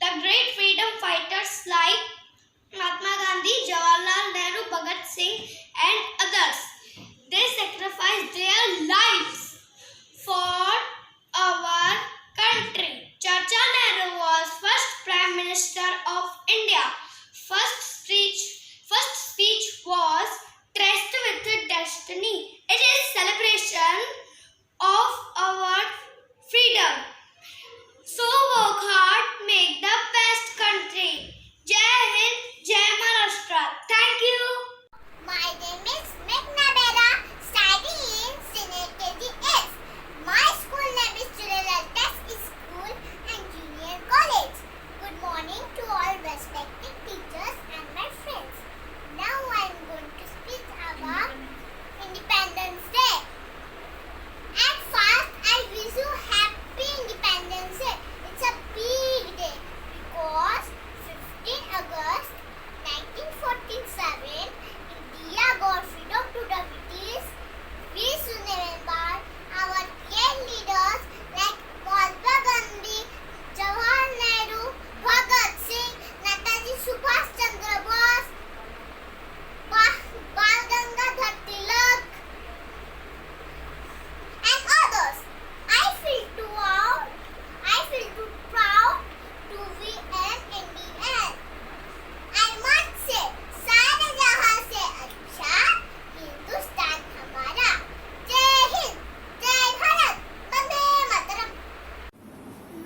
the great freedom fighters like Mahatma Gandhi, Jawaharlal Nehru, Bhagat Singh and others. They sacrificed their lives for our country. Chacha Nehru was first Prime Minister of India. First speech was Trust with Destiny. It is celebration of our freedom. So work hard, make the best country. Jai Hind, Jai Maharashtra. Thank you. My name is Meghna Bera, studying in Senior KGS. My school name is Chiralatas School and Junior College. Good morning to all respected teachers and my friends. Now I am going to speak about Independence Day. At first, I wish you happy Independence Day. It's a big day because 15 August 1947, India got freedom to the British. We should remember our great leaders like Mahatma Gandhi, Jawaharlal Nehru, Bhagat Singh, Netaji Subhash Chandra Bose, Bal Gangadhar Tilak, and others. I feel too proud to be an Indian. I must say, सारे जहां से अच्छा हिंदुस्तान हमारा. जय हिंद, जय भारत, वंदे मातरम.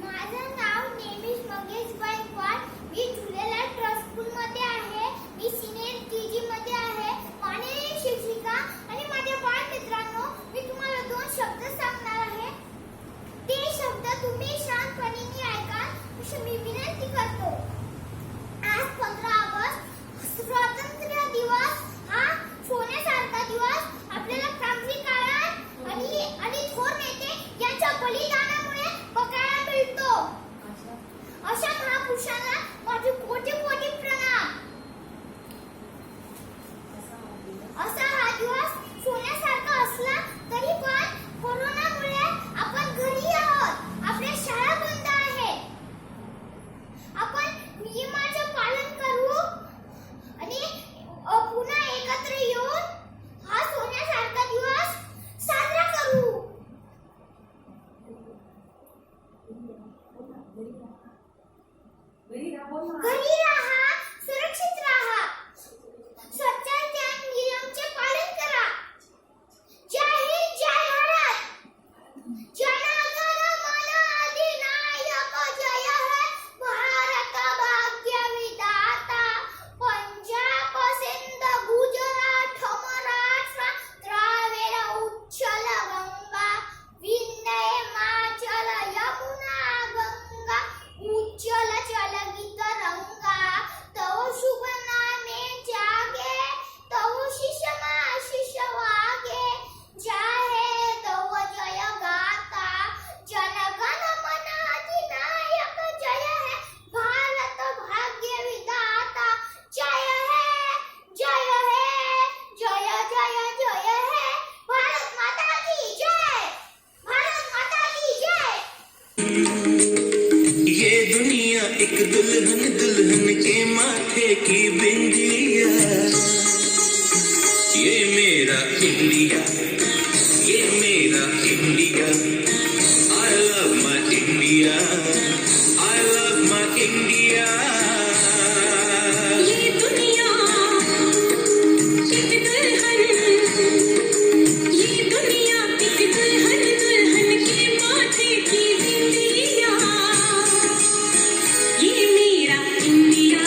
माझं नाव नेहमीच मंगेश गायकवाड. मी Jhulelal trust school मध्ये आहे. मी सिनियर केजी मध्ये आहे. माननीय शिक्षिका आणि माझ्या बाळमित्रांनो, मी तुम्हाला 2 शब्द सांगणार आहे. ते शब्द तुम्ही शांतपणे ऐका अशी मी विनंती करतो. आज 15 ऑगस्ट स्वातंत्र्य दिवस हा सोन्यासारखा दिवस आपल्याला क्रांतिकारक आणि थोर नेते यांच्या बलिदानामुळे बघायला मिळतो. अशा महापुरुषांना माझे कोटी कोटी प्रणाम. असा हा दिवस सोन्यासारखा असला तरी पण कोरोनामुळे आपण घरी आहोत. आपल्या शाळा बंद आहे. आपण नियमाचे पालन करू आणि पुन्हा एकत्र येऊन हा सोन्यासारखा दिवस साजरा करू. घरी राहा, सुरक्षित राहा, स्वच्छतेचे नियमचे पालन करा. जय हिंद, जय भारत. जनगण मन अधिनायक जय हे भारत भाग्य विधाता. पंजाब सिंध गुजरात मराठा द्राविड उच्छल गंगा विंध्य हिमाचल यमुना गंगा उज्जल जल गीत रंगा. तव शुभ नामे जागे, तव शिष वागे. जय तव जय गाता, जनगण मन अधिनायक जय हे भारत भाग्य विधाता. जय हे जय हे जय जय जय हे भारत माता की जय, भारत माता की जय. ये दुनिया एक दुल्हन दुल्हन के माथे की बिंदिया. ये मेरा इंडिया, ये मेरा India. I love my India, I love my India. ये दुनिया एक दुल्हन, ये दुनिया एक दुल्हन दुल्हन के माथे की बिंदिया. ये मेरा India,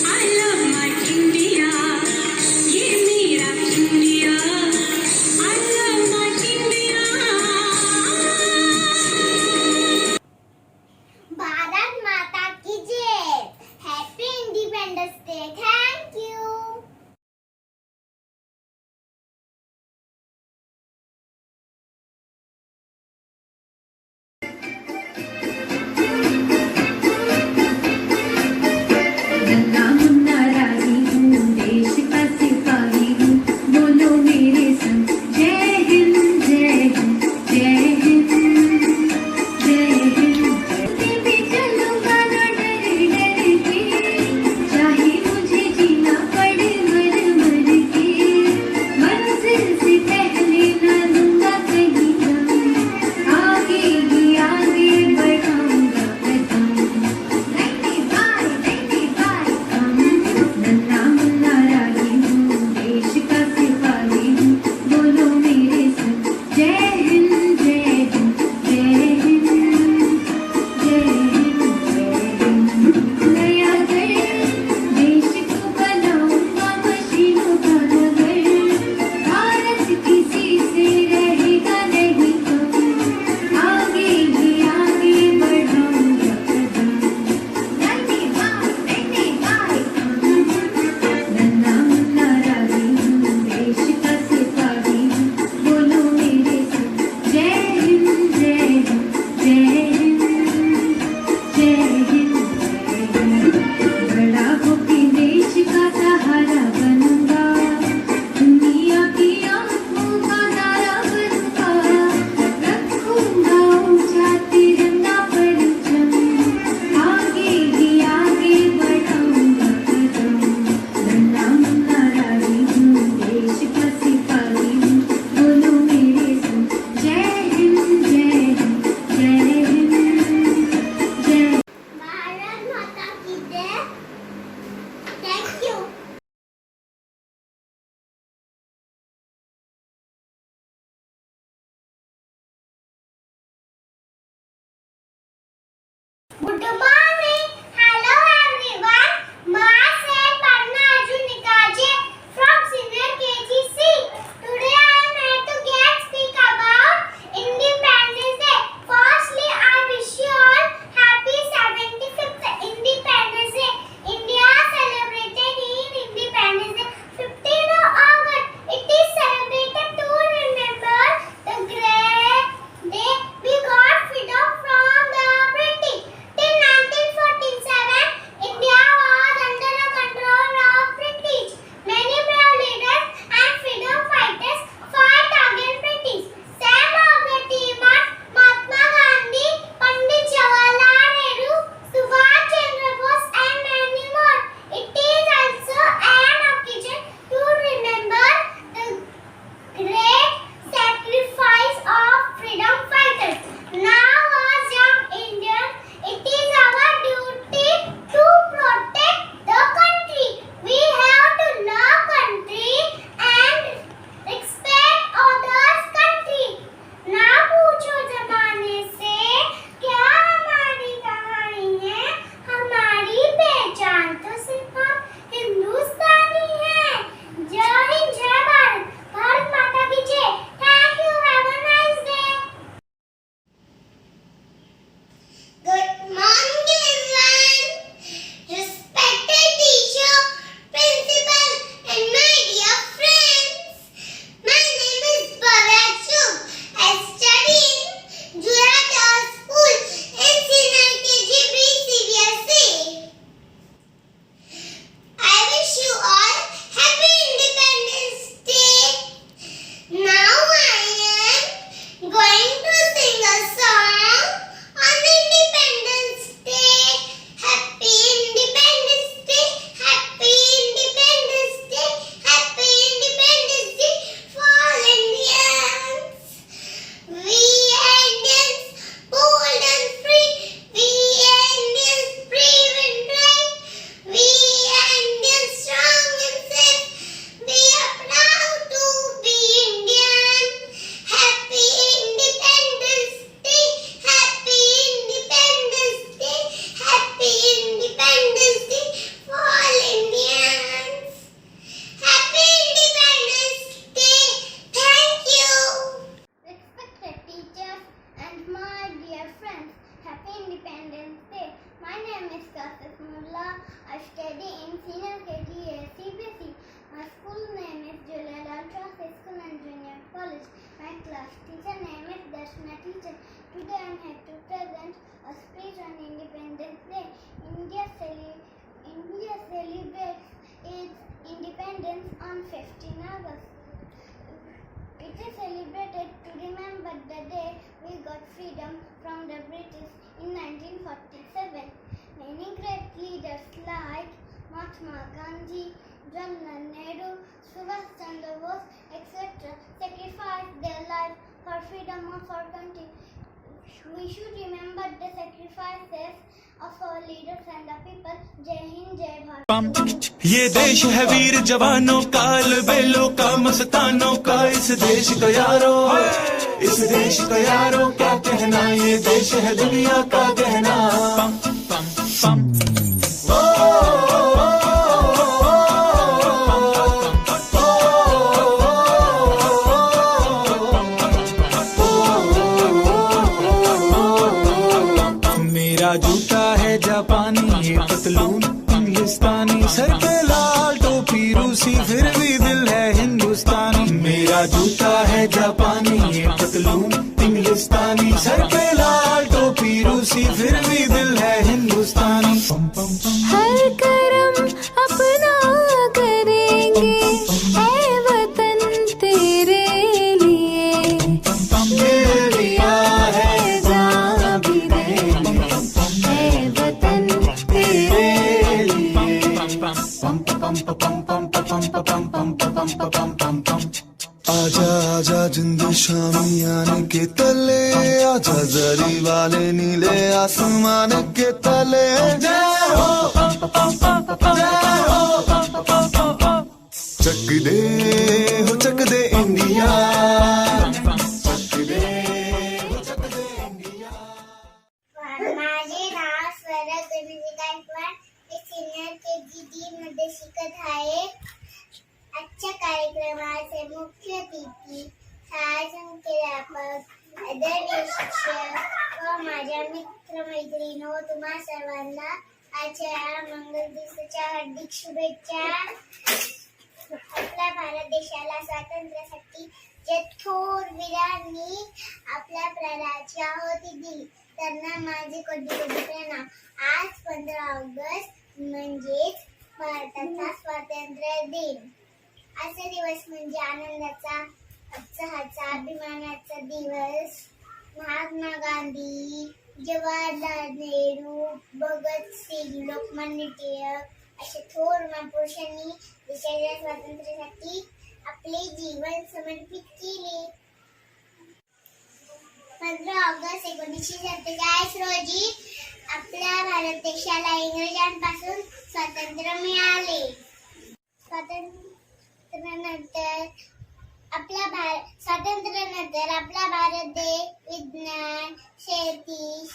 I love my India. ये मेरा India, good morning, hello everyone. माँ से पढ़ना Arjun निकाजे from senior KGC. Today I am here to get speak about Independence Day. Firstly, I wish you all happy 75th Independence Day. India celebrated in Independence Day 15 August. It is celebrated to remember the great day we got freedom from the British. Till 1947, India was under the control of British. Many brave leaders and freedom fighters fought against British. Some of the team are Mahatma Gandhi, Pandit Jawaharlal Nehru, Subhash Chandra Bose, and many more. It is also an occasion to remember the great sacrifice of freedom fighters. Now, as young Indians, it is our duty to protect the country. We have to love country and respect others' country. ना पूछो जमाने से क्या हमारी कहानी है, हमारी पहचान तो सिर्फ हम हिंदुस्तानी हैं। जय हिंद, जय भारत, भारत माता की जय। Thank you, have a nice day. Good morning, everyone. Respected teacher, principal, and my dear friends. My name is Bhavya Chugh. I study in Jurata School in Senior KGB CBSE. I wish you all happy Independence Day. Now I am going to sing a song on Independence Day. Happy Independence Day, Happy Independence Day, Happy Independence Day for all Indians. We Indians, bold and free, we Indians, brave and bright, we Indians, strong and safe, we are proud to be Indian. Happy Independence Day, Happy Independence Day, Happy Independence Day for all Indians. Happy Independence Day. Thank you. Respected teachers and my dear friends, Happy Independence Day. My name is Kasif Mullah. I study in Senior KG CBSE. My school name is Jalal High School and Junior College. My class teacher name is Darshana teacher. Today I am here to present a speech on Independence Day. India celebrates its independence on 15 August. It is celebrated to remember the day we got freedom from the British in 1947. Many great leaders like Mahatma Gandhi, Jawaharlal Nehru, Subhash Chandra Bose, etc. sacrificed their lives for freedom of our country. We should remember the sacrifices of our leaders and the people. Jai Hind, Jai Bharat. ये देश है वीर जवानों का, बेलों का, मस्तानों का। इस देश का यारो, इस देश का यारो क्या कहना, ये देश है दुनिया का गहना। पम पम पम मेरा जूता है जापानी, ये पतलून इंग्लिस्तानी, सर पे लाल टोपी रूसी, फिर भी दिल है हिंदुस्तानी। मेरा जूता है जापानी, ये पतलून इंग्लिस्तानी, सर पे लाल टोपी रूसी, फिर भी दिल है हिंदुस्तानी। पम पम पम हर करम अपना करेंगे ऐ वतन तेरे लिए, दिल दिया है जान भी देंगे ऐ वतन तेरे लिए। पम पम पम पम पम पम पम पम पम पम पम। आजा आजा जिंद शामियाने के तले, आजा जरी वाले नीले आसमान के तले। जय हो चक दे हो चक दे इंडिया, चक दे हो चक दे इंडिया। हमारे राष्ट्र गायकवाड मी सिनियर KG3 मध्ये शिकत आहे. आजच्या कार्यक्रमाचे मुख्य अतिथी, शाळा संख्याध्यापक, आदरणीय शिक्षक व माझ्या मित्रमैत्रिणींनो, तुम्हा सर्वांना आजच्या मंगल दिवसाच्या हार्दिक शुभेच्छा. आपल्या भारत देशाला स्वातंत्र्यासाठी जे थोर वीरांनी आपल्या प्राणाची आहुती दिली त्यांना माझे कोटी कोटी प्रणाम. आज 15 ऑगस्ट म्हणजेच भारताचा स्वातंत्र्य दिन. आजचा दिवस म्हणजे आनंदाचा, उत्साहाचा, अभिमानाचा दिवस. महात्मा गांधी, जवाहरलाल नेहरू, भगतसिंग, लोकमान्य टिळक अशा थोर महापुरुषांनी देशाच्या स्वातंत्र्यासाठी आपले जीवन समर्पित केले. 15 ऑगस्ट 1947 रोजी आपल्या भारत देशाला इंग्रजांपासून स्वातंत्र्य मिळाले. स्वातंत्र्यानंतर आपला भारत देश विज्ञान, शेती,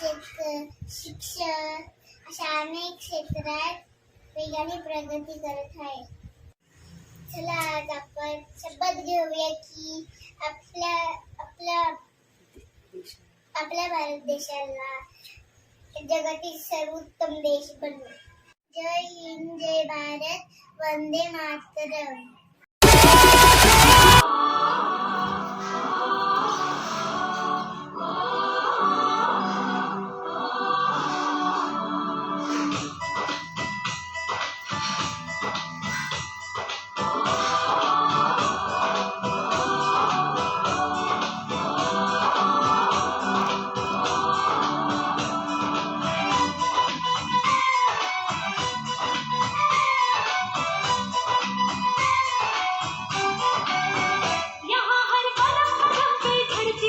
शिक्षण अशा अनेक क्षेत्रात वेगाने प्रगती करत आहे. चला आज आपण शपथ घेऊया की आपल्या भारत देशाला जगातील सर्वोत्तम देश बनवू. जय हिंद, जय भारत, वंदे मातरम. यहाँ हर कदम कदम पे धरती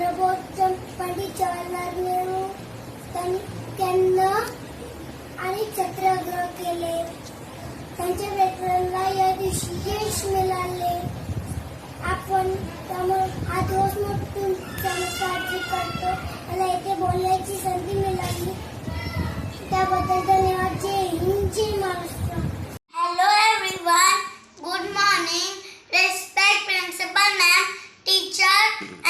सर्वोत्तम पंडित जवाहरलाल नेहरू त्यांना आणि सत्याग्रह केले. त्यांच्या वेतनाला या दिवशी यश मिळाले. आपण त्यामुळे हा दिवस म्हणून साजरी करतो. मला इथे बोलण्याची संधी मिळाली त्याबद्दल धन्यवाद. जय हिंद, जय Maharashtra. Hello everyone. Good morning. Respect principal ma'am, teacher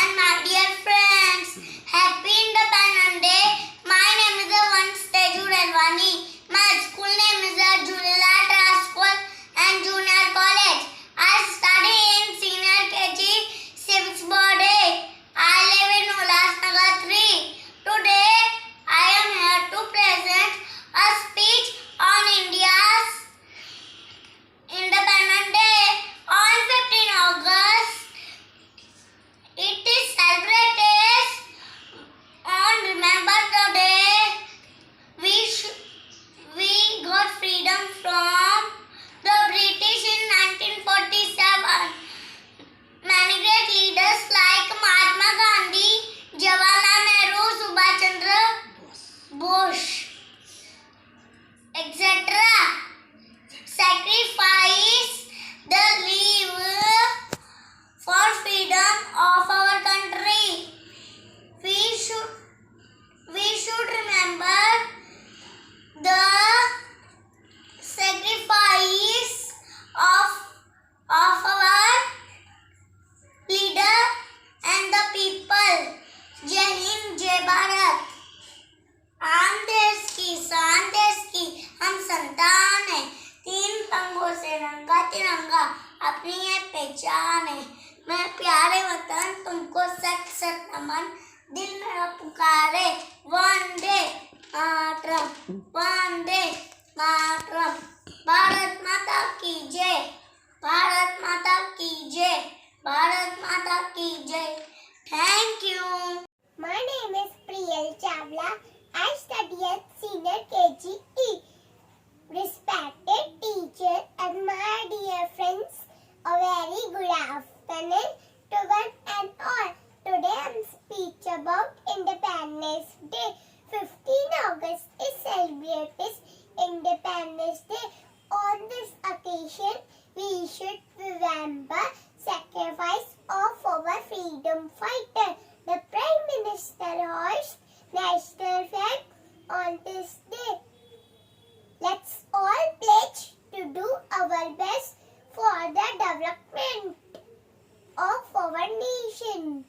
and my dear friends. Happy Independence Day. My name is Vansh Teju Relwani. My school name is Julilat School and Junior College. I study in senior KG Civics Board A. I live in Ulasnagar 3. Today I am here to present a speech on India's Independence Day on 15 August. It is celebrated on Remember the Day we got freedom from the British in 1947. Many great leaders like Mahatma Gandhi, Jawaharlal Nehru, Subhash Chandra Bose, etc. sacrifice the life for freedom of our country. We should remember the sacrifice of our leader and the people. Jai Hind, Jai Bharat. आम देश की शान देश की हम संतान है. 3 रंगों से रंगा तिरंगा अपनी ये पहचान है. मैं प्यारे वतन तुमको सच सच नमन. दिल मेरा पुकारे वंदे मातरम, वंदे मातरम. भारत माता की जय, भारत माता की जय, भारत माता की जय. Thank you. My name is Priyal Chawla. I study at senior KGE. Respected teacher and my dear friends, a very good afternoon to one and all. Today I am speech about Independence Day. 15 August is celebrated Independence Day. On this occasion, we should remember sacrifice of our freedom fighter. The Prime Minister hoists national flag on this day. Let's all pledge to do our best for the development of our nation.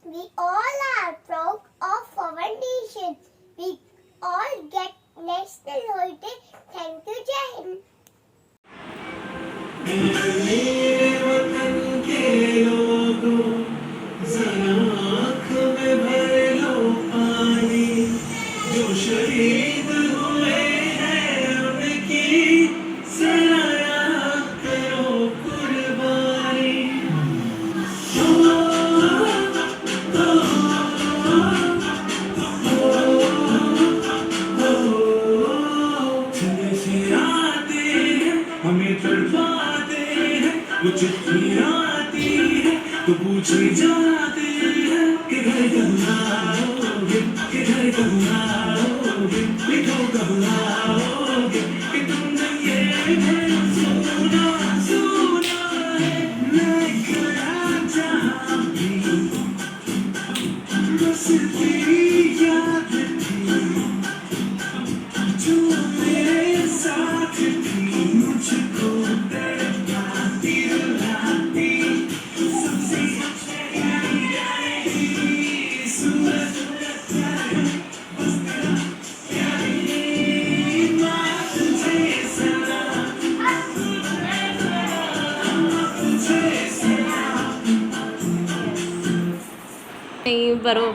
We all are proud of our nation. We all get national holiday. Thank you, Jai Hind. शहीद हुए हैं उनकी सराया करो कुर्बानी. आते हैं हमें तड़पाते हैं, वो चिट्ठी आती है तो पूछे जाते हैं कि घर कब आओगे, कि घर कब आओगे, लिखो कब आओगे, कि तुमने ये सुना सुना है. मैं गया जहाँ भी बस तेरी याद थी, जो मेरे साथ थी, मुझको तड़पाती रुलाती, सबसे सूरज बस तेरा प्यारी माँ तुझे सलाम, तुझे सलाम. नहीं बरो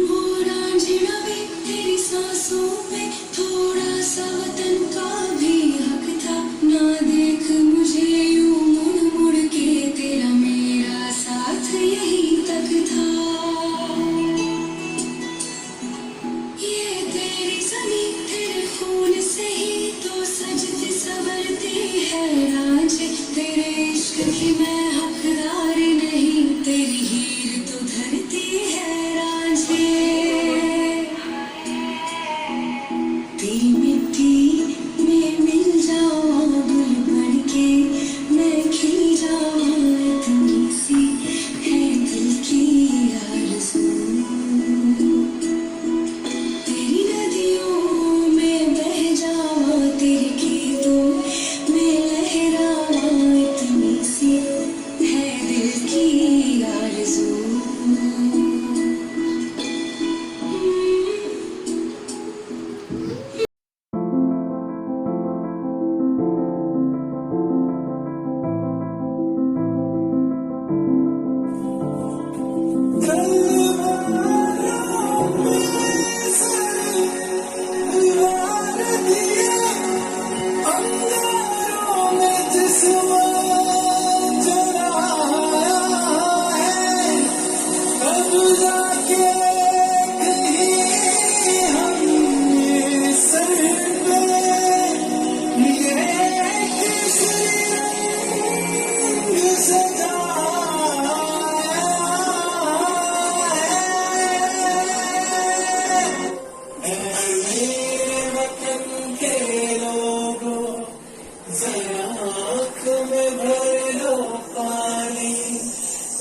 पूरा सांसों में थोड़ा सा वतन का भी हक था। ना देख मुझे यूं मुड़ मुड़ के, तेरा मेरा साथ यही तक था। ये तेरी ज़मीं तेरे खून से ही तो सजती संवरती है रांझे। तेरे इश्क की मैं हकदार नहीं, तेरी हीर तो धरती है रांझे। तेरी मिट्टी में मिल जाऊं गुल बन के, मैं खिल जाऊं इतनी सी है दिल की आरज़ू। तेरी नदियों में बह जाऊं, तेरे गीतों में लहराऊं इतनी सी है दिल की आरज़ू।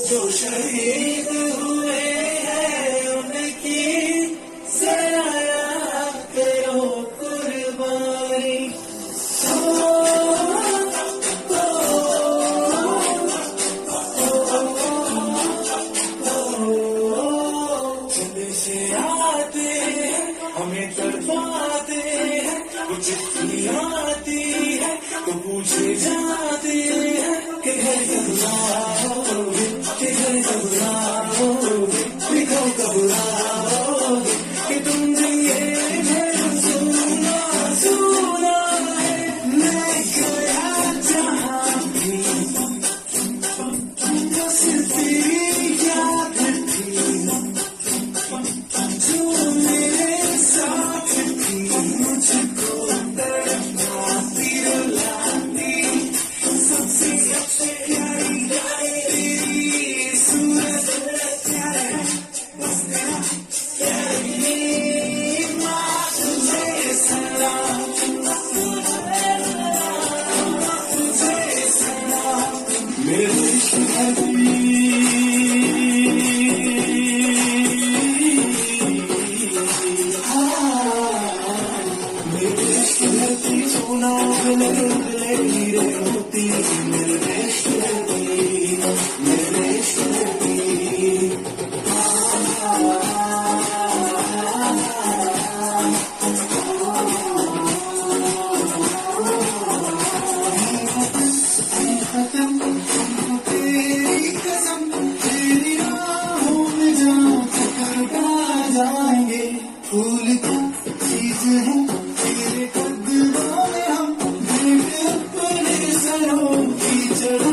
जो शहीद हुए हैं उनकी जरा याद करो कुर्बानी। चले से आते हैं हमें तड़पाते हैं, कुछ आती है तो पूछे जाते हैं कि घर कब आओगे, कि घर कब आओगे, दिखाओ कब आओगे कि तुम जिए घर सुना सुना है। मैं गया जहाँ भी बस तेरी याद थी, जो मेरे साथ थी मुझको तड़पाती रुलाती। सबसे सबसे प्यारी तेरी सूरत प्यारी, बस तेरा प्यारी माँ तुझे सलाम, तुझे सलाम मेरे शहरी। मेरे शहरी सुना गले हीरे मोती, मेरे शहरी, मेरे शहरी। तेरी कसम तेरी राहों में जाऊं तो कर जाएंगे। फूल क्या चीज है तेरे कदमों में, हम भेंट अपने सरों की चढ़ा